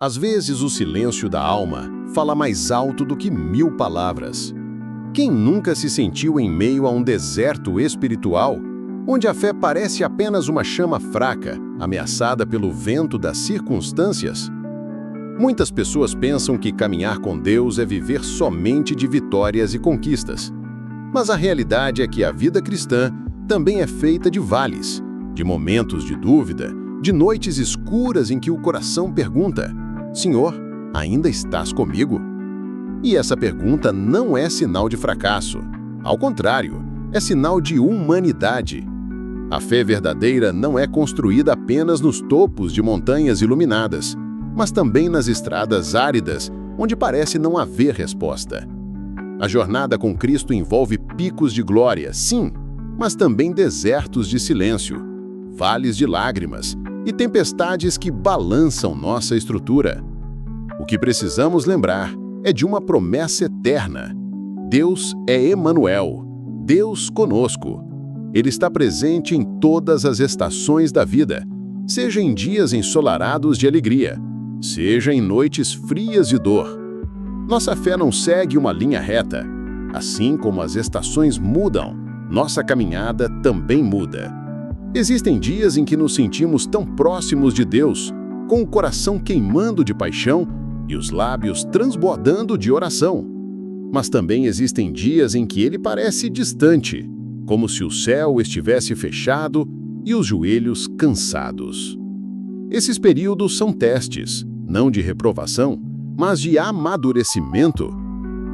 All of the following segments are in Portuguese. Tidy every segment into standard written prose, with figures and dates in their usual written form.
Às vezes, o silêncio da alma fala mais alto do que 1000 palavras. Quem nunca se sentiu em meio a um deserto espiritual, onde a fé parece apenas uma chama fraca, ameaçada pelo vento das circunstâncias? Muitas pessoas pensam que caminhar com Deus é viver somente de vitórias e conquistas. Mas a realidade é que a vida cristã também é feita de vales, de momentos de dúvida, de noites escuras em que o coração pergunta: Senhor, ainda estás comigo? E essa pergunta não é sinal de fracasso. Ao contrário, é sinal de humanidade. A fé verdadeira não é construída apenas nos topos de montanhas iluminadas, mas também nas estradas áridas, onde parece não haver resposta. A jornada com Cristo envolve picos de glória, sim, mas também desertos de silêncio, vales de lágrimas e tempestades que balançam nossa estrutura. O que precisamos lembrar é de uma promessa eterna. Deus é Emanuel, Deus conosco. Ele está presente em todas as estações da vida, seja em dias ensolarados de alegria, seja em noites frias de dor. Nossa fé não segue uma linha reta. Assim como as estações mudam, nossa caminhada também muda. Existem dias em que nos sentimos tão próximos de Deus, com o coração queimando de paixão e os lábios transbordando de oração. Mas também existem dias em que ele parece distante, como se o céu estivesse fechado e os joelhos cansados. Esses períodos são testes, não de reprovação, mas de amadurecimento.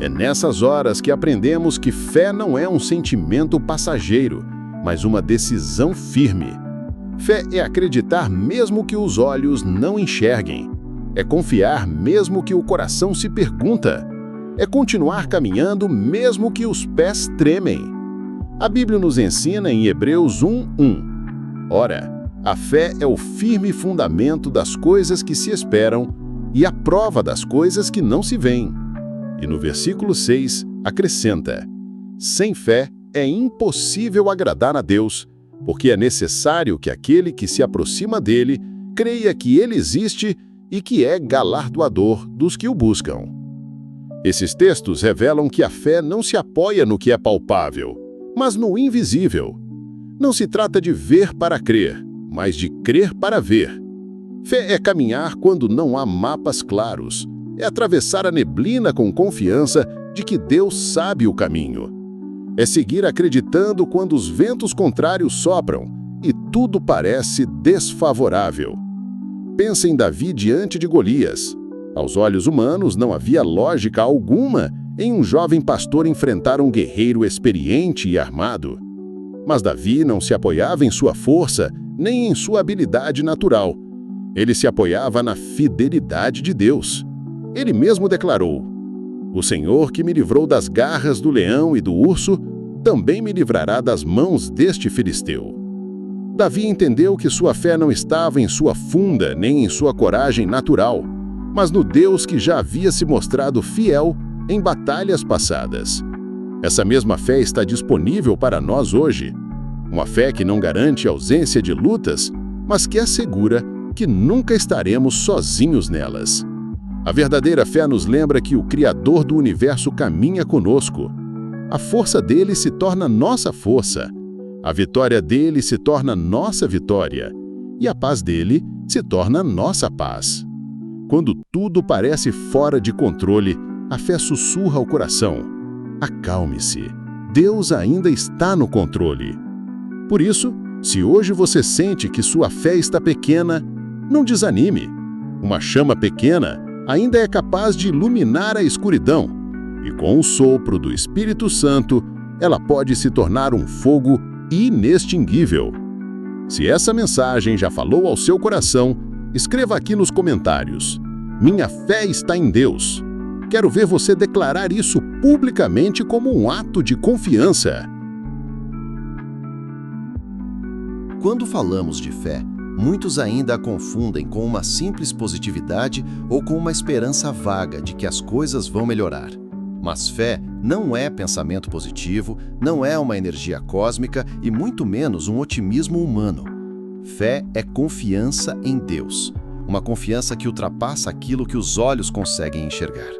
É nessas horas que aprendemos que fé não é um sentimento passageiro, mas uma decisão firme. Fé é acreditar mesmo que os olhos não enxerguem. É confiar mesmo que o coração se pergunta. É continuar caminhando mesmo que os pés tremem. A Bíblia nos ensina em Hebreus 1:1. Ora, a fé é o firme fundamento das coisas que se esperam e a prova das coisas que não se veem. E no versículo 6, acrescenta: sem fé é impossível agradar a Deus, porque é necessário que aquele que se aproxima dele creia que ele existe e que é galardoador dos que o buscam. Esses textos revelam que a fé não se apoia no que é palpável, mas no invisível. Não se trata de ver para crer, mas de crer para ver. Fé é caminhar quando não há mapas claros. É atravessar a neblina com confiança de que Deus sabe o caminho. É seguir acreditando quando os ventos contrários sopram e tudo parece desfavorável. Pensa em Davi diante de Golias. Aos olhos humanos, não havia lógica alguma em um jovem pastor enfrentar um guerreiro experiente e armado. Mas Davi não se apoiava em sua força, nem em sua habilidade natural. Ele se apoiava na fidelidade de Deus. Ele mesmo declarou: o Senhor que me livrou das garras do leão e do urso, também me livrará das mãos deste filisteu. Davi entendeu que sua fé não estava em sua funda nem em sua coragem natural, mas no Deus que já havia se mostrado fiel em batalhas passadas. Essa mesma fé está disponível para nós hoje. Uma fé que não garante ausência de lutas, mas que assegura que nunca estaremos sozinhos nelas. A verdadeira fé nos lembra que o Criador do universo caminha conosco. A força dele se torna nossa força. A vitória dele se torna nossa vitória. E a paz dele se torna nossa paz. Quando tudo parece fora de controle, a fé sussurra ao coração: acalme-se, Deus ainda está no controle. Por isso, se hoje você sente que sua fé está pequena, não desanime. Uma chama pequena ainda é capaz de iluminar a escuridão, e com o sopro do Espírito Santo, ela pode se tornar um fogo inextinguível. Se essa mensagem já falou ao seu coração, escreva aqui nos comentários: minha fé está em Deus. Quero ver você declarar isso publicamente como um ato de confiança. Quando falamos de fé, muitos ainda a confundem com uma simples positividade ou com uma esperança vaga de que as coisas vão melhorar. Mas fé não é pensamento positivo, não é uma energia cósmica e muito menos um otimismo humano. Fé é confiança em Deus. uma confiança que ultrapassa aquilo que os olhos conseguem enxergar.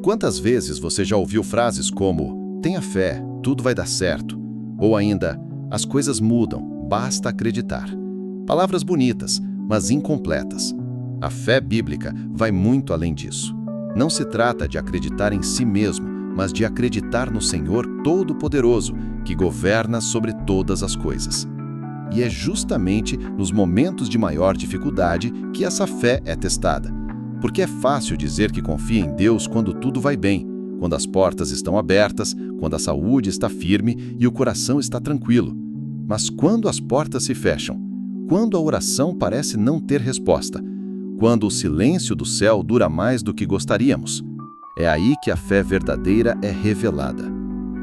Quantas vezes você já ouviu frases como "tenha fé, tudo vai dar certo", ou ainda "as coisas mudam, basta acreditar"? Palavras bonitas, mas incompletas. A fé bíblica vai muito além disso. Não se trata de acreditar em si mesmo, mas de acreditar no Senhor Todo-Poderoso, que governa sobre todas as coisas. E é justamente nos momentos de maior dificuldade que essa fé é testada. Porque é fácil dizer que confia em Deus quando tudo vai bem, quando as portas estão abertas, quando a saúde está firme e o coração está tranquilo. Mas quando as portas se fecham, quando a oração parece não ter resposta, quando o silêncio do céu dura mais do que gostaríamos, é aí que a fé verdadeira é revelada.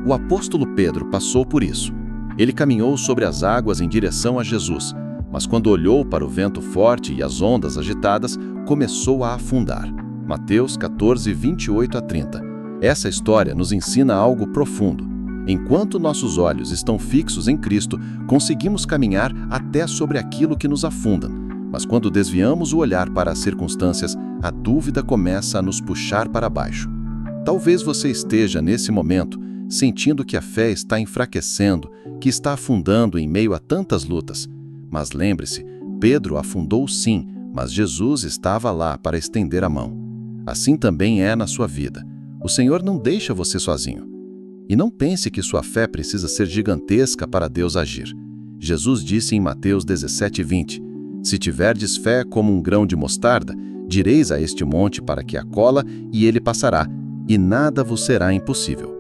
O apóstolo Pedro passou por isso. Ele caminhou sobre as águas em direção a Jesus, mas quando olhou para o vento forte e as ondas agitadas, começou a afundar. Mateus 14, 28 a 30. Essa história nos ensina algo profundo. Enquanto nossos olhos estão fixos em Cristo, conseguimos caminhar até sobre aquilo que nos afunda. Mas quando desviamos o olhar para as circunstâncias, a dúvida começa a nos puxar para baixo. Talvez você esteja, nesse momento, sentindo que a fé está enfraquecendo, que está afundando em meio a tantas lutas. Mas lembre-se, Pedro afundou sim, mas Jesus estava lá para estender a mão. Assim também é na sua vida. O Senhor não deixa você sozinho. E não pense que sua fé precisa ser gigantesca para Deus agir. Jesus disse em Mateus 17, 20, "Se tiverdes fé como um grão de mostarda, direis a este monte para que acola, e ele passará, e nada vos será impossível."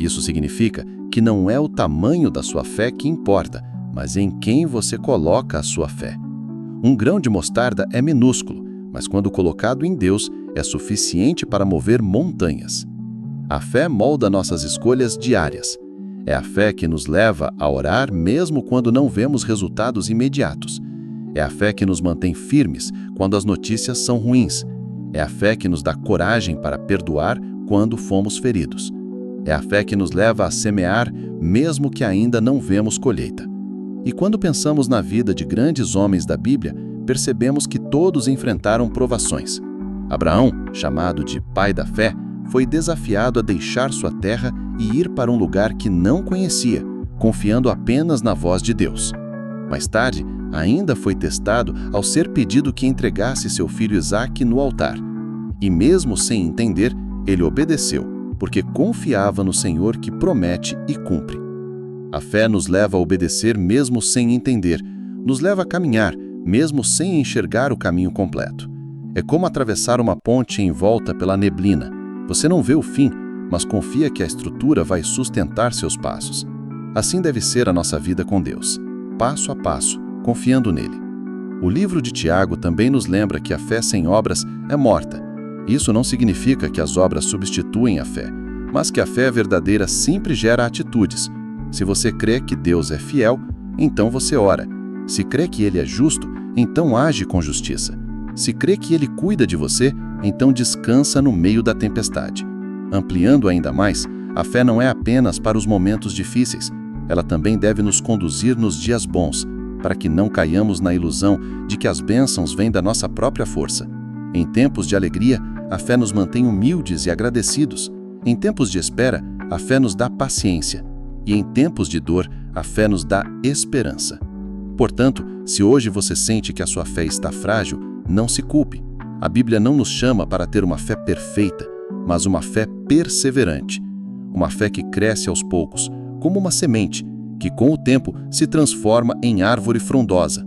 Isso significa que não é o tamanho da sua fé que importa, mas em quem você coloca a sua fé. Um grão de mostarda é minúsculo, mas quando colocado em Deus, é suficiente para mover montanhas. A fé molda nossas escolhas diárias. É a fé que nos leva a orar mesmo quando não vemos resultados imediatos. É a fé que nos mantém firmes quando as notícias são ruins. É a fé que nos dá coragem para perdoar quando fomos feridos. É a fé que nos leva a semear mesmo que ainda não vemos colheita. E quando pensamos na vida de grandes homens da Bíblia, percebemos que todos enfrentaram provações. Abraão, chamado de pai da fé, foi desafiado a deixar sua terra e ir para um lugar que não conhecia, confiando apenas na voz de Deus. Mais tarde, ainda foi testado ao ser pedido que entregasse seu filho Isaque no altar. E mesmo sem entender, ele obedeceu, porque confiava no Senhor que promete e cumpre. A fé nos leva a obedecer mesmo sem entender, nos leva a caminhar mesmo sem enxergar o caminho completo. É como atravessar uma ponte envolta pela neblina. Você não vê o fim, mas confia que a estrutura vai sustentar seus passos. Assim deve ser a nossa vida com Deus, passo a passo, confiando nele. O livro de Tiago também nos lembra que a fé sem obras é morta. Isso não significa que as obras substituem a fé, mas que a fé verdadeira sempre gera atitudes. Se você crê que Deus é fiel, então você ora. Se crê que Ele é justo, então age com justiça. Se crê que Ele cuida de você, então descansa no meio da tempestade. Ampliando ainda mais, a fé não é apenas para os momentos difíceis. Ela também deve nos conduzir nos dias bons, para que não caiamos na ilusão de que as bênçãos vêm da nossa própria força. Em tempos de alegria, a fé nos mantém humildes e agradecidos. Em tempos de espera, a fé nos dá paciência. E em tempos de dor, a fé nos dá esperança. Portanto, se hoje você sente que a sua fé está frágil, não se culpe. A Bíblia não nos chama para ter uma fé perfeita, mas uma fé perseverante. Uma fé que cresce aos poucos, como uma semente, que com o tempo se transforma em árvore frondosa.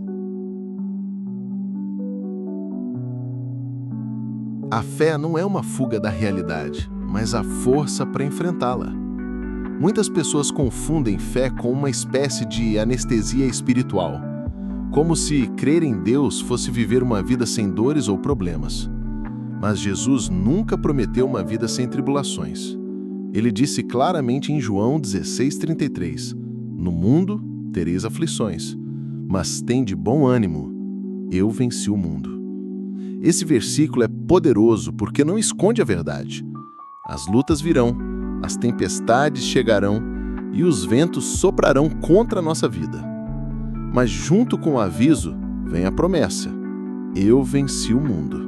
A fé não é uma fuga da realidade, mas a força para enfrentá-la. Muitas pessoas confundem fé com uma espécie de anestesia espiritual, como se crer em Deus fosse viver uma vida sem dores ou problemas. Mas Jesus nunca prometeu uma vida sem tribulações. Ele disse claramente em João 16:33, "No mundo tereis aflições, mas tende bom ânimo, eu venci o mundo." Esse versículo é poderoso porque não esconde a verdade. As lutas virão, as tempestades chegarão e os ventos soprarão contra a nossa vida. Mas junto com o aviso vem a promessa: eu venci o mundo.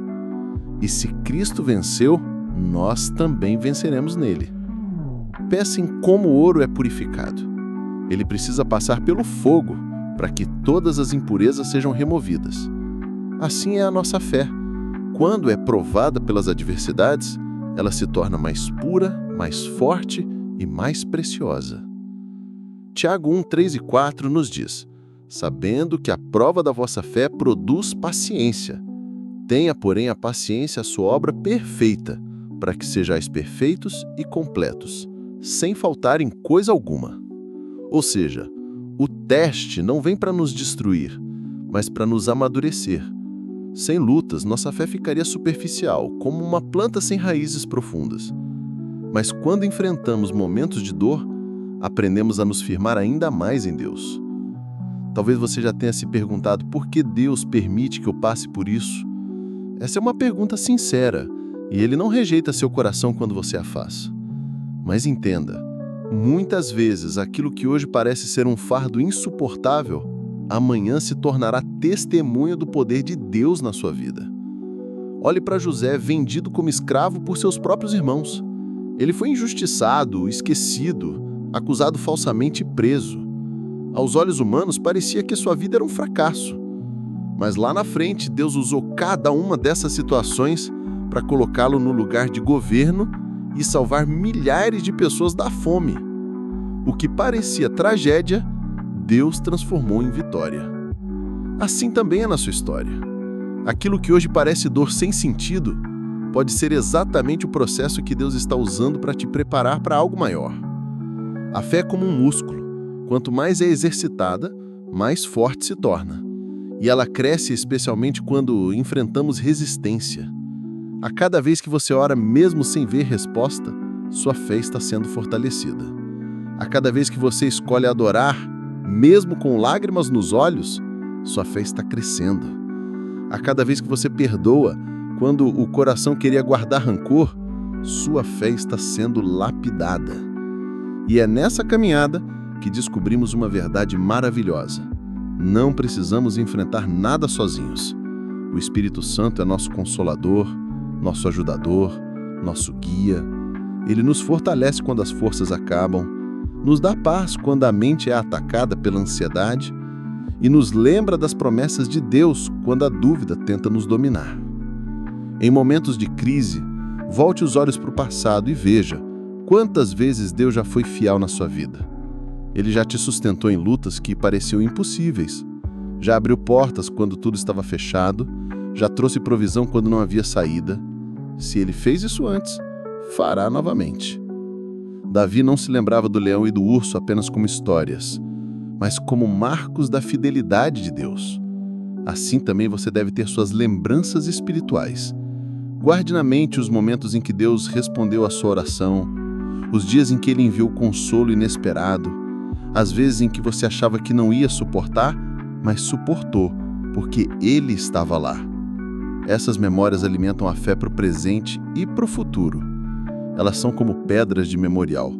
E se Cristo venceu, nós também venceremos nele. Pensem como o ouro é purificado. Ele precisa passar pelo fogo para que todas as impurezas sejam removidas. Assim é a nossa fé. Quando é provada pelas adversidades, ela se torna mais pura, mais forte e mais preciosa. Tiago 1, 3 e 4 nos diz: sabendo que a prova da vossa fé produz paciência. Tenha, porém, a paciência a sua obra perfeita, para que sejais perfeitos e completos, sem faltar em coisa alguma. Ou seja, o teste não vem para nos destruir, mas para nos amadurecer. Sem lutas, nossa fé ficaria superficial, como uma planta sem raízes profundas. Mas quando enfrentamos momentos de dor, aprendemos a nos firmar ainda mais em Deus. Talvez você já tenha se perguntado por que Deus permite que eu passe por isso. Essa é uma pergunta sincera, e Ele não rejeita seu coração quando você a faz. Mas entenda, muitas vezes aquilo que hoje parece ser um fardo insuportável, amanhã se tornará testemunho do poder de Deus na sua vida. Olhe para José, vendido como escravo por seus próprios irmãos. Ele foi injustiçado, esquecido, acusado falsamente e preso. Aos olhos humanos, parecia que sua vida era um fracasso. Mas lá na frente, Deus usou cada uma dessas situações para colocá-lo no lugar de governo e salvar milhares de pessoas da fome. O que parecia tragédia, Deus transformou em vitória. Assim também é na sua história. Aquilo que hoje parece dor sem sentido, pode ser exatamente o processo que Deus está usando para te preparar para algo maior. A fé é como um músculo. Quanto mais é exercitada, mais forte se torna. E ela cresce especialmente quando enfrentamos resistência. A cada vez que você ora, mesmo sem ver resposta, sua fé está sendo fortalecida. A cada vez que você escolhe adorar, mesmo com lágrimas nos olhos, sua fé está crescendo. A cada vez que você perdoa, quando o coração queria guardar rancor, sua fé está sendo lapidada. E é nessa caminhada que descobrimos uma verdade maravilhosa. Não precisamos enfrentar nada sozinhos. O Espírito Santo é nosso consolador, nosso ajudador, nosso guia. Ele nos fortalece quando as forças acabam, nos dá paz quando a mente é atacada pela ansiedade e nos lembra das promessas de Deus quando a dúvida tenta nos dominar. Em momentos de crise, volte os olhos para o passado e veja quantas vezes Deus já foi fiel na sua vida. Ele já te sustentou em lutas que pareciam impossíveis, já abriu portas quando tudo estava fechado, já trouxe provisão quando não havia saída. Se ele fez isso antes, fará novamente. Davi não se lembrava do leão e do urso apenas como histórias, mas como marcos da fidelidade de Deus. Assim também você deve ter suas lembranças espirituais. Guarde na mente os momentos em que Deus respondeu à sua oração, os dias em que Ele enviou consolo inesperado, as vezes em que você achava que não ia suportar, mas suportou, porque Ele estava lá. Essas memórias alimentam a fé para o presente e para o futuro. Elas são como pedras de memorial,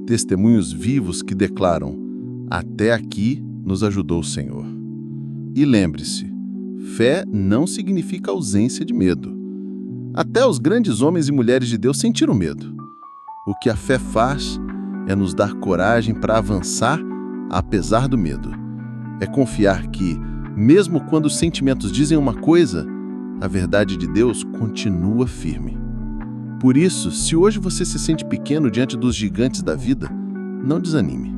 testemunhos vivos que declaram: até aqui nos ajudou o Senhor. E lembre-se, fé não significa ausência de medo. Até os grandes homens e mulheres de Deus sentiram medo. O que a fé faz é nos dar coragem para avançar apesar do medo. É confiar que, mesmo quando os sentimentos dizem uma coisa, a verdade de Deus continua firme. Por isso, se hoje você se sente pequeno diante dos gigantes da vida, não desanime.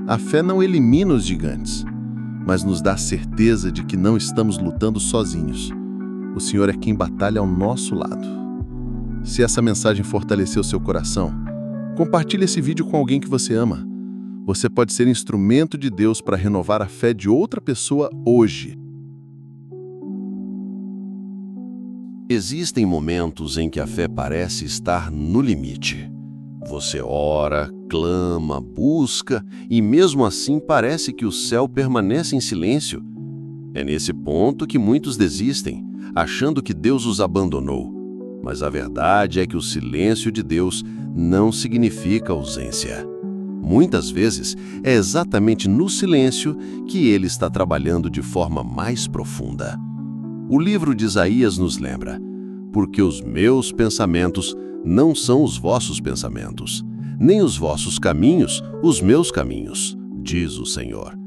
A fé não elimina os gigantes, mas nos dá a certeza de que não estamos lutando sozinhos. O Senhor é quem batalha ao nosso lado. Se essa mensagem fortaleceu seu coração, compartilhe esse vídeo com alguém que você ama. Você pode ser instrumento de Deus para renovar a fé de outra pessoa hoje. Existem momentos em que a fé parece estar no limite. Você ora, clama, busca e mesmo assim parece que o céu permanece em silêncio. É nesse ponto que muitos desistem, achando que Deus os abandonou. Mas a verdade é que o silêncio de Deus não significa ausência. Muitas vezes é exatamente no silêncio que Ele está trabalhando de forma mais profunda. O livro de Isaías nos lembra: porque os meus pensamentos não são os vossos pensamentos, nem os vossos caminhos os meus caminhos, diz o Senhor.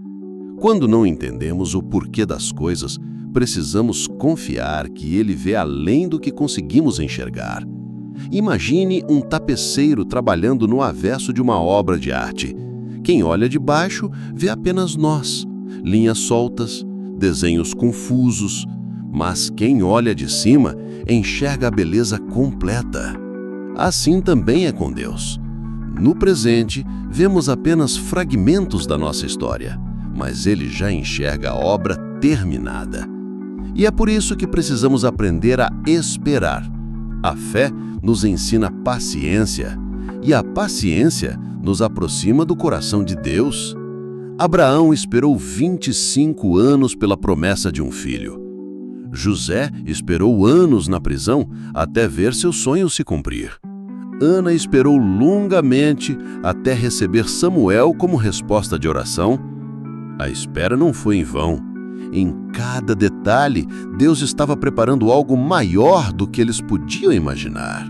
Quando não entendemos o porquê das coisas, precisamos confiar que Ele vê além do que conseguimos enxergar. Imagine um tapeceiro trabalhando no avesso de uma obra de arte. Quem olha de baixo vê apenas nós, linhas soltas, desenhos confusos, mas quem olha de cima enxerga a beleza completa. Assim também é com Deus. No presente, vemos apenas fragmentos da nossa história, mas Ele já enxerga a obra terminada. E é por isso que precisamos aprender a esperar. A fé nos ensina paciência, e a paciência nos aproxima do coração de Deus. Abraão esperou 25 anos pela promessa de um filho. José esperou anos na prisão até ver seu sonho se cumprir. Ana esperou longamente até receber Samuel como resposta de oração. A espera não foi em vão. Em cada detalhe, Deus estava preparando algo maior do que eles podiam imaginar.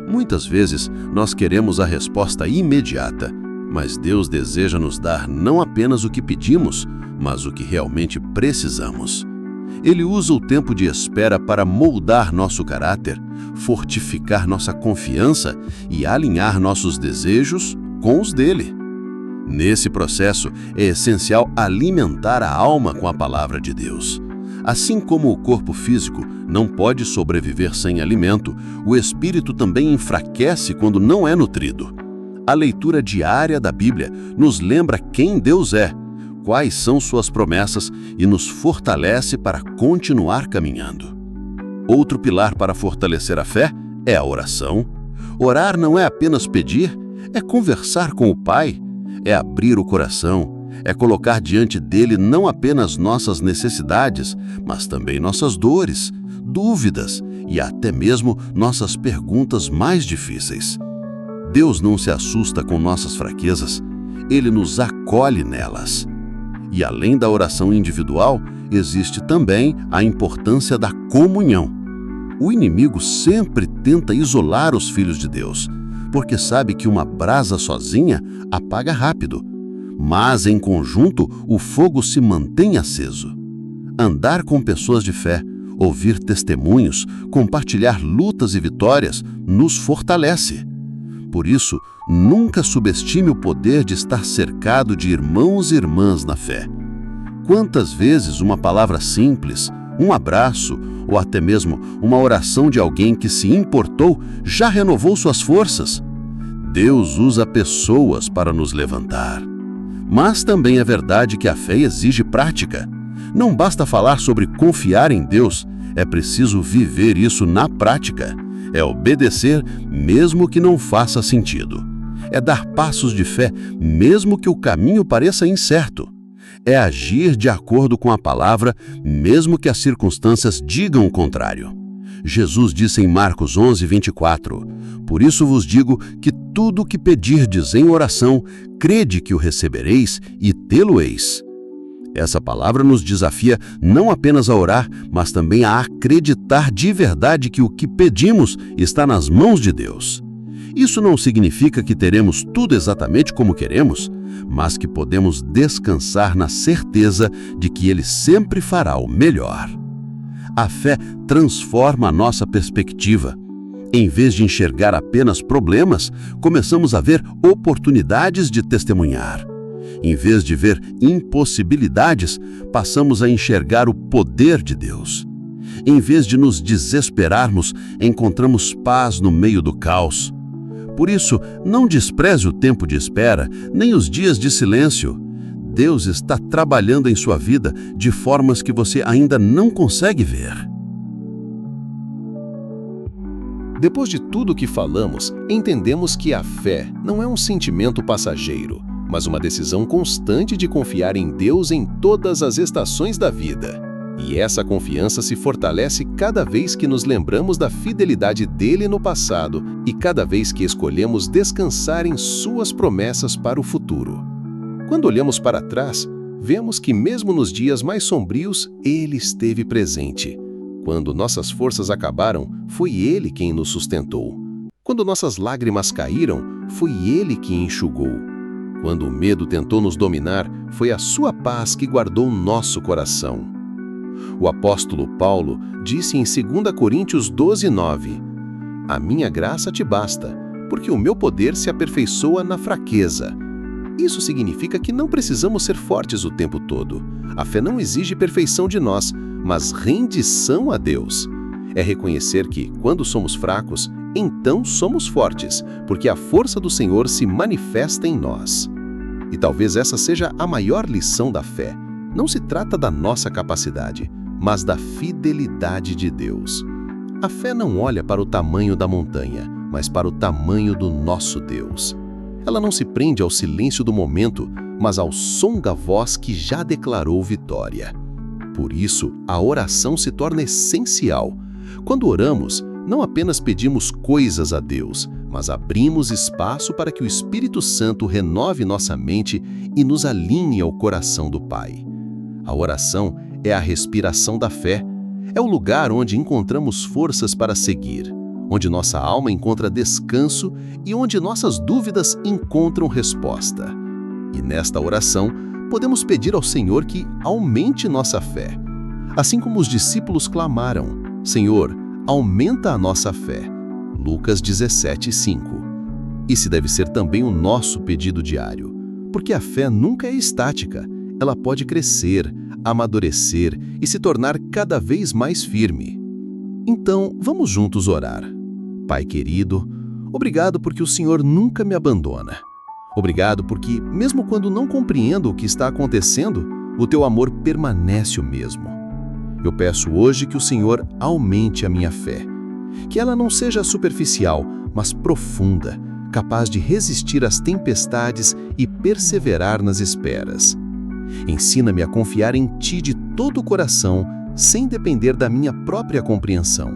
Muitas vezes, nós queremos a resposta imediata, mas Deus deseja nos dar não apenas o que pedimos, mas o que realmente precisamos. Ele usa o tempo de espera para moldar nosso caráter, fortificar nossa confiança e alinhar nossos desejos com os dele. Nesse processo, é essencial alimentar a alma com a palavra de Deus. Assim como o corpo físico não pode sobreviver sem alimento, o espírito também enfraquece quando não é nutrido. A leitura diária da Bíblia nos lembra quem Deus é, quais são suas promessas e nos fortalece para continuar caminhando. Outro pilar para fortalecer a fé é a oração. Orar não é apenas pedir, é conversar com o Pai, é abrir o coração, é colocar diante dele não apenas nossas necessidades, mas também nossas dores, dúvidas e até mesmo nossas perguntas mais difíceis. Deus não se assusta com nossas fraquezas, Ele nos acolhe nelas. E além da oração individual, existe também a importância da comunhão. O inimigo sempre tenta isolar os filhos de Deus, porque sabe que uma brasa sozinha apaga rápido. Mas, em conjunto, o fogo se mantém aceso. Andar com pessoas de fé, ouvir testemunhos, compartilhar lutas e vitórias, nos fortalece. Por isso, nunca subestime o poder de estar cercado de irmãos e irmãs na fé. Quantas vezes uma palavra simples, um abraço ou até mesmo uma oração de alguém que se importou já renovou suas forças? Deus usa pessoas para nos levantar. Mas também é verdade que a fé exige prática. Não basta falar sobre confiar em Deus, é preciso viver isso na prática. É obedecer mesmo que não faça sentido. É dar passos de fé mesmo que o caminho pareça incerto. É agir de acordo com a palavra mesmo que as circunstâncias digam o contrário. Jesus disse em Marcos 11:24, por isso vos digo que tudo o que pedirdes em oração, crede que o recebereis e tê-lo-eis. Essa palavra nos desafia não apenas a orar, mas também a acreditar de verdade que o que pedimos está nas mãos de Deus. Isso não significa que teremos tudo exatamente como queremos, mas que podemos descansar na certeza de que Ele sempre fará o melhor. A fé transforma a nossa perspectiva. Em vez de enxergar apenas problemas, começamos a ver oportunidades de testemunhar. Em vez de ver impossibilidades, passamos a enxergar o poder de Deus. Em vez de nos desesperarmos, encontramos paz no meio do caos. Por isso, não despreze o tempo de espera, nem os dias de silêncio. Deus está trabalhando em sua vida de formas que você ainda não consegue ver. Depois de tudo o que falamos, entendemos que a fé não é um sentimento passageiro, mas uma decisão constante de confiar em Deus em todas as estações da vida. E essa confiança se fortalece cada vez que nos lembramos da fidelidade dele no passado e cada vez que escolhemos descansar em suas promessas para o futuro. Quando olhamos para trás, vemos que mesmo nos dias mais sombrios, ele esteve presente. Quando nossas forças acabaram, foi Ele quem nos sustentou. Quando nossas lágrimas caíram, foi Ele que enxugou. Quando o medo tentou nos dominar, foi a sua paz que guardou nosso coração. O apóstolo Paulo disse em 2 Coríntios 12:9: A minha graça te basta, porque o meu poder se aperfeiçoa na fraqueza. Isso significa que não precisamos ser fortes o tempo todo. A fé não exige perfeição de nós, mas rendição a Deus. É reconhecer que, quando somos fracos, então somos fortes, porque a força do Senhor se manifesta em nós. E talvez essa seja a maior lição da fé. Não se trata da nossa capacidade, mas da fidelidade de Deus. A fé não olha para o tamanho da montanha, mas para o tamanho do nosso Deus. Ela não se prende ao silêncio do momento, mas ao som da voz que já declarou vitória. Por isso, a oração se torna essencial. Quando oramos, não apenas pedimos coisas a Deus, mas abrimos espaço para que o Espírito Santo renove nossa mente e nos alinhe ao coração do Pai. A oração é a respiração da fé. É o lugar onde encontramos forças para seguir, onde nossa alma encontra descanso e onde nossas dúvidas encontram resposta. E nesta oração, podemos pedir ao Senhor que aumente nossa fé. Assim como os discípulos clamaram: Senhor, aumenta a nossa fé. Lucas 17:5. Esse deve ser também o nosso pedido diário, porque a fé nunca é estática. Ela pode crescer, amadurecer e se tornar cada vez mais firme. Então, vamos juntos orar. Pai querido, obrigado porque o Senhor nunca me abandona. Obrigado porque, mesmo quando não compreendo o que está acontecendo, o teu amor permanece o mesmo. Eu peço hoje que o Senhor aumente a minha fé. Que ela não seja superficial, mas profunda, capaz de resistir às tempestades e perseverar nas esperas. Ensina-me a confiar em Ti de todo o coração, sem depender da minha própria compreensão.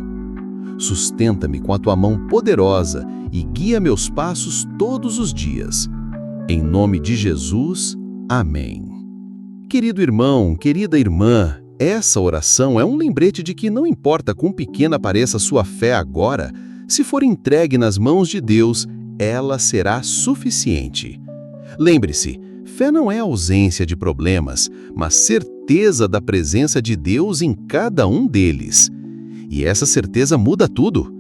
Sustenta-me com a Tua mão poderosa e guia meus passos todos os dias. Em nome de Jesus, amém. Querido irmão, querida irmã, essa oração é um lembrete de que não importa quão pequena pareça sua fé agora, se for entregue nas mãos de Deus, ela será suficiente. Lembre-se, fé não é ausência de problemas, mas certeza da presença de Deus em cada um deles. E essa certeza muda tudo.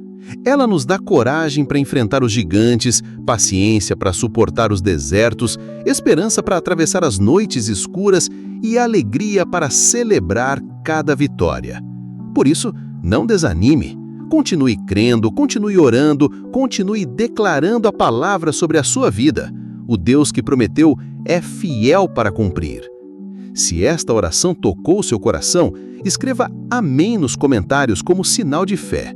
Ela nos dá coragem para enfrentar os gigantes, paciência para suportar os desertos, esperança para atravessar as noites escuras e alegria para celebrar cada vitória. Por isso, não desanime. Continue crendo, continue orando, continue declarando a palavra sobre a sua vida. O Deus que prometeu é fiel para cumprir. Se esta oração tocou seu coração, escreva amém nos comentários como sinal de fé.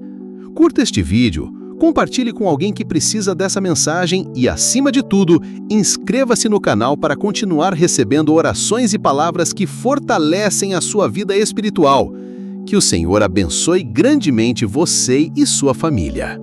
Curta este vídeo, compartilhe com alguém que precisa dessa mensagem e, acima de tudo, inscreva-se no canal para continuar recebendo orações e palavras que fortalecem a sua vida espiritual. Que o Senhor abençoe grandemente você e sua família.